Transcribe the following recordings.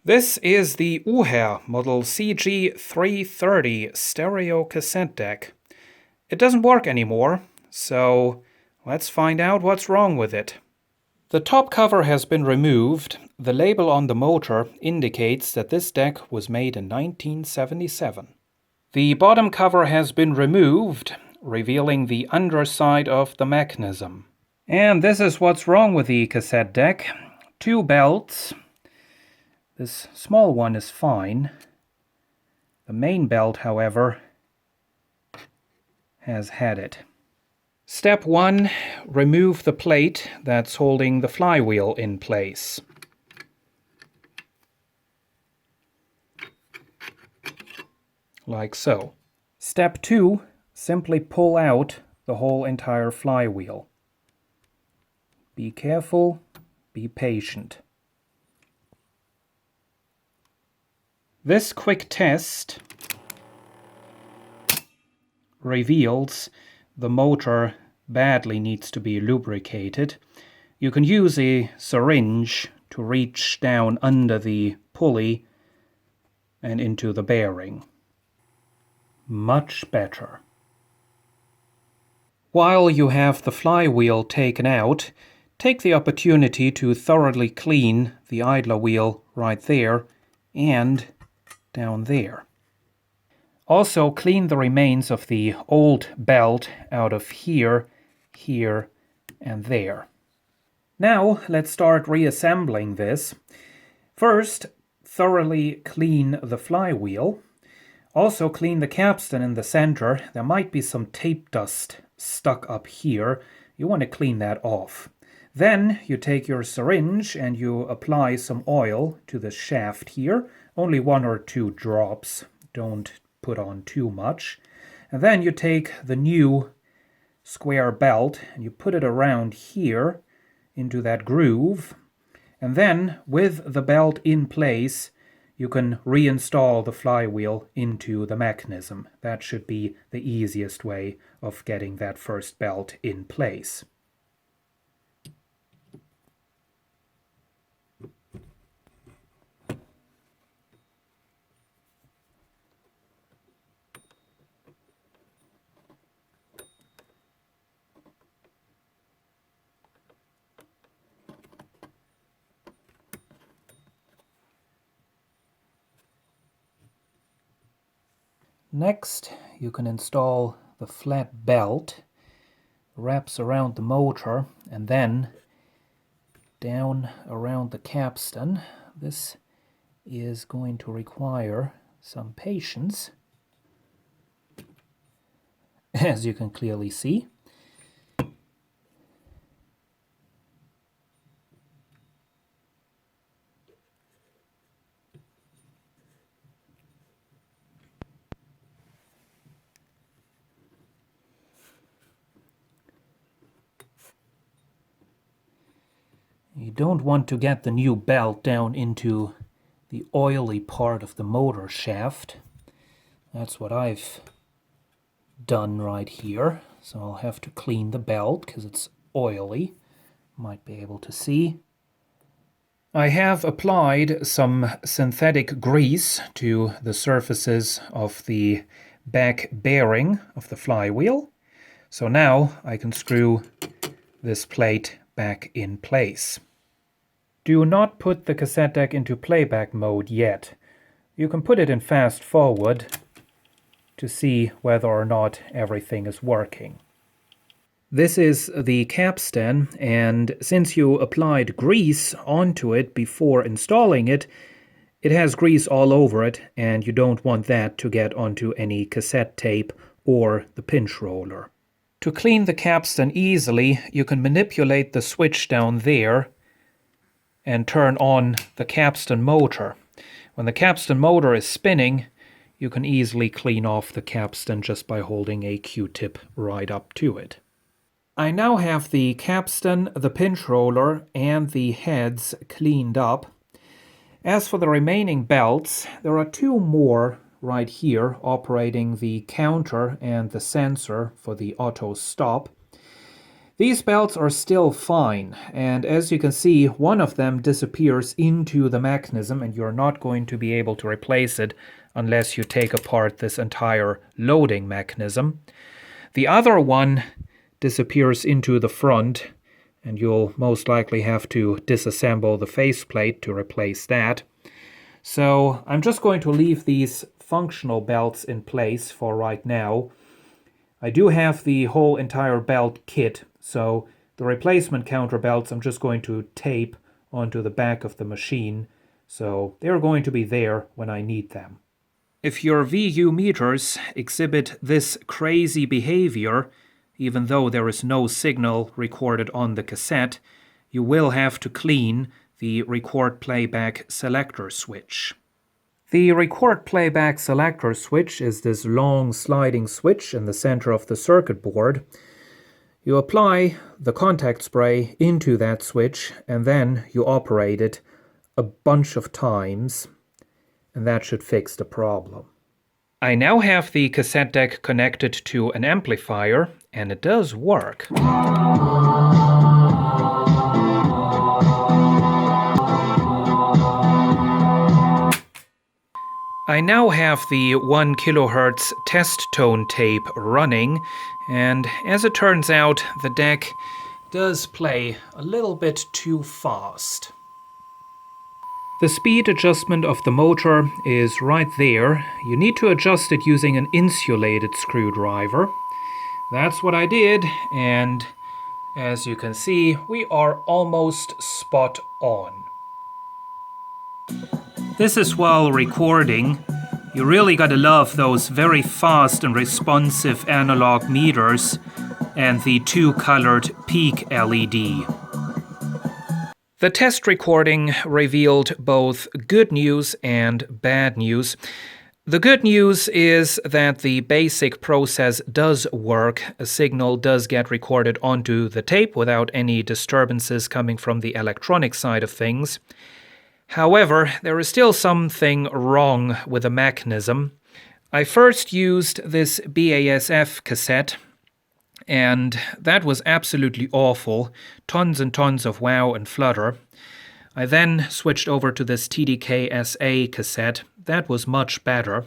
This is the Uher model CG330 stereo cassette deck. It doesn't work anymore, so let's find out what's wrong with it. The top cover has been removed. The label on the motor indicates that this deck was made in 1977. The bottom cover has been removed, revealing the underside of the mechanism. And this is what's wrong with the cassette deck. Two belts. This small one is fine. The main belt, however, has had it. Step 1. Remove the plate that's holding the flywheel in place. Like so. Step 2. Simply pull out the whole entire flywheel. Be careful, be patient. This quick test reveals the motor badly needs to be lubricated. You can use a syringe to reach down under the pulley and into the bearing. Much better. While you have the flywheel taken out, take the opportunity to thoroughly clean the idler wheel right there and down there. Also clean the remains of the old belt out of here, here, and there. Now let's start reassembling this. First, thoroughly clean the flywheel. Also clean the capstan in the center. There might be some tape dust stuck up here. You want to clean that off. Then you take your syringe and you apply some oil to the shaft here. Only 1 or 2 drops. Don't put on too much. And then you take the new square belt and you put it around here into that groove. And then with the belt in place, you can reinstall the flywheel into the mechanism. That should be the easiest way of getting that first belt in place. Next, you can install the flat belt, wraps around the motor, and then down around the capstan. This is going to require some patience, as you can clearly see. You don't want to get the new belt down into the oily part of the motor shaft. That's what I've done right here. So I'll have to clean the belt because it's oily. Might be able to see. I have applied some synthetic grease to the surfaces of the back bearing of the flywheel. So now I can screw this plate back in place. Do not put the cassette deck into playback mode yet. You can put it in fast forward to see whether or not everything is working. This is the capstan, and since you applied grease onto it before installing it, it has grease all over it, and you don't want that to get onto any cassette tape or the pinch roller. To clean the capstan easily, you can manipulate the switch down there and turn on the capstan motor. When the capstan motor is spinning, you can easily clean off the capstan just by holding a Q-tip right up to it. I now have the capstan, the pinch roller, and the heads cleaned up. As for the remaining belts, there are 2 more right here operating the counter and the sensor for the auto stop. These belts are still fine, and as you can see, one of them disappears into the mechanism, and you're not going to be able to replace it unless you take apart this entire loading mechanism. The other one disappears into the front, and you'll most likely have to disassemble the faceplate to replace that. So I'm just going to leave these functional belts in place for right now. I do have the whole entire belt kit, so the replacement counter belts I'm just going to tape onto the back of the machine, so they're going to be there when I need them. If your VU meters exhibit this crazy behavior, even though there is no signal recorded on the cassette, you will have to clean the record playback selector switch. The record playback selector switch is this long sliding switch in the center of the circuit board. You apply the contact spray into that switch and then you operate it a bunch of times, and that should fix the problem. I now have the cassette deck connected to an amplifier, and it does work. I now have the 1 kHz test tone tape running, and as it turns out, the deck does play a little bit too fast. The speed adjustment of the motor is right there. You need to adjust it using an insulated screwdriver. That's what I did, and as you can see, we are almost spot on. This is while recording. You really gotta love those very fast and responsive analog meters and the two-colored peak LED. The test recording revealed both good news and bad news. The good news is that the basic process does work. A signal does get recorded onto the tape without any disturbances coming from the electronic side of things. However, there is still something wrong with the mechanism. I first used this BASF cassette, and that was absolutely awful. Tons and tons of wow and flutter. I then switched over to this TDK-SA cassette. That was much better.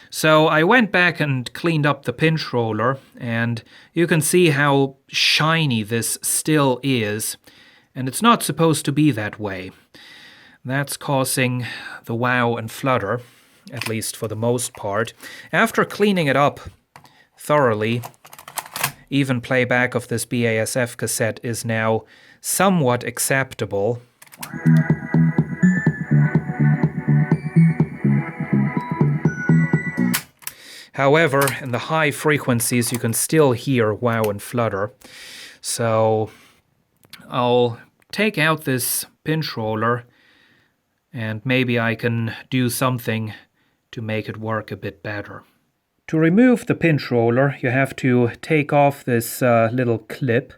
So I went back and cleaned up the pinch roller, and you can see how shiny this still is. And it's not supposed to be that way. That's causing the wow and flutter, at least for the most part. After cleaning it up thoroughly, even playback of this BASF cassette is now somewhat acceptable. However, in the high frequencies you can still hear wow and flutter. So I'll take out this pinch roller and maybe I can do something to make it work a bit better. To remove the pinch roller, you have to take off this little clip.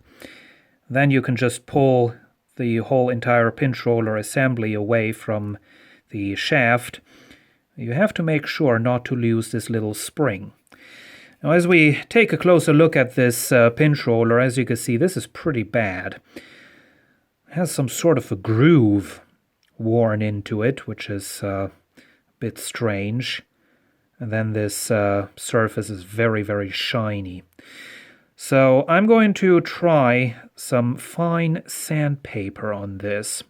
Then you can just pull the whole entire pinch roller assembly away from the shaft. You have to make sure not to lose this little spring. Now, as we take a closer look at this pinch roller, as you can see, this is pretty bad. It has some sort of a groove worn into it, which is a bit strange. And then this surface is very, very shiny. So I'm going to try some fine sandpaper on this.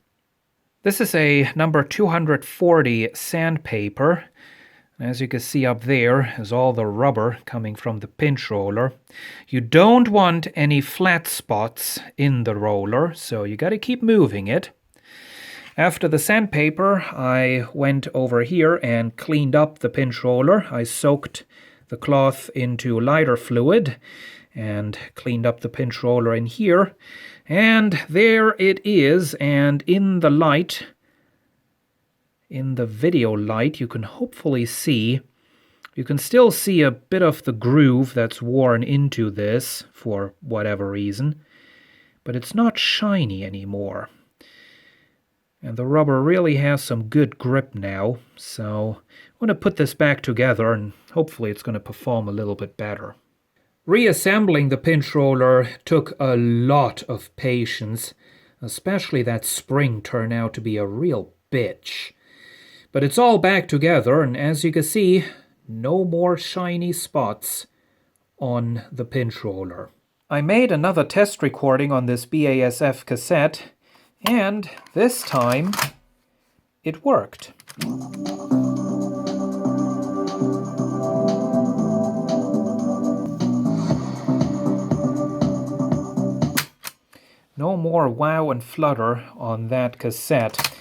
This is a number 240 sandpaper. As you can see up there is all the rubber coming from the pinch roller. You don't want any flat spots in the roller, so you got to keep moving it. After the sandpaper, I went over here and cleaned up the pinch roller. I soaked the cloth into lighter fluid and cleaned up the pinch roller in here. And there it is, and in the light, in the video light, you can hopefully see, you can still see a bit of the groove that's worn into this for whatever reason, but it's not shiny anymore. And the rubber really has some good grip now, so I'm going to put this back together and hopefully it's going to perform a little bit better. Reassembling the pinch roller took a lot of patience, especially that spring turned out to be a real bitch. But it's all back together, and as you can see, no more shiny spots on the pinch roller. I made another test recording on this BASF cassette, and this time it worked. No more wow and flutter on that cassette.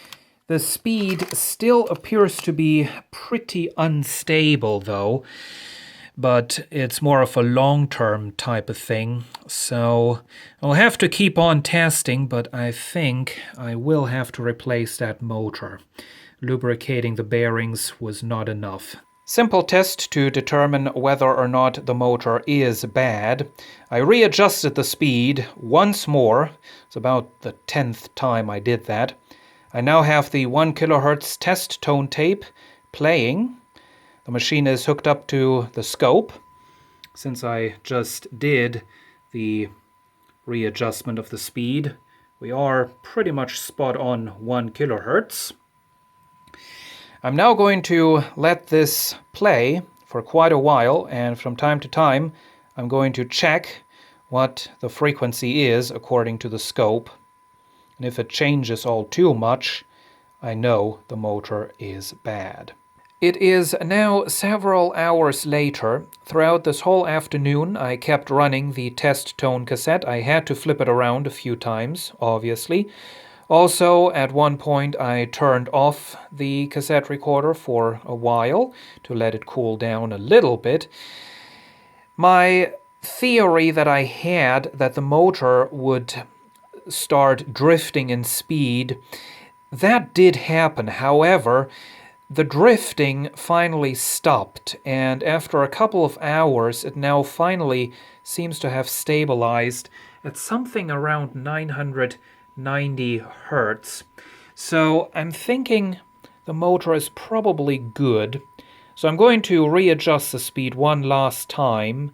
The speed still appears to be pretty unstable though, but it's more of a long-term type of thing. So I'll have to keep on testing, but I think I will have to replace that motor. Lubricating the bearings was not enough. Simple test to determine whether or not the motor is bad. I readjusted the speed once more. It's about the 10th time I did that. I now have the 1 kHz test tone tape playing. The machine is hooked up to the scope. Since I just did the readjustment of the speed, we are pretty much spot on 1 kHz. I'm now going to let this play for quite a while, and from time to time I'm going to check what the frequency is according to the scope. And if it changes all too much, I know the motor is bad. It is now several hours later. Throughout this whole afternoon I kept running the test tone cassette. I had to flip it around a few times, obviously. Also, at one point I turned off the cassette recorder for a while to let it cool down a little bit. My theory that I had that the motor would start drifting in speed, that did happen. However, the drifting finally stopped, and after a couple of hours it now finally seems to have stabilized at something around 990 Hertz. So I'm thinking the motor is probably good. So I'm going to readjust the speed one last time,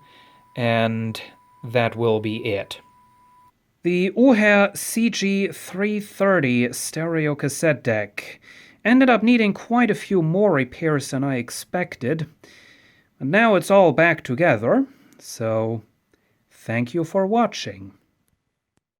and that will be it. The Uher CG 330 stereo cassette deck ended up needing quite a few more repairs than I expected. And now it's all back together, so thank you for watching.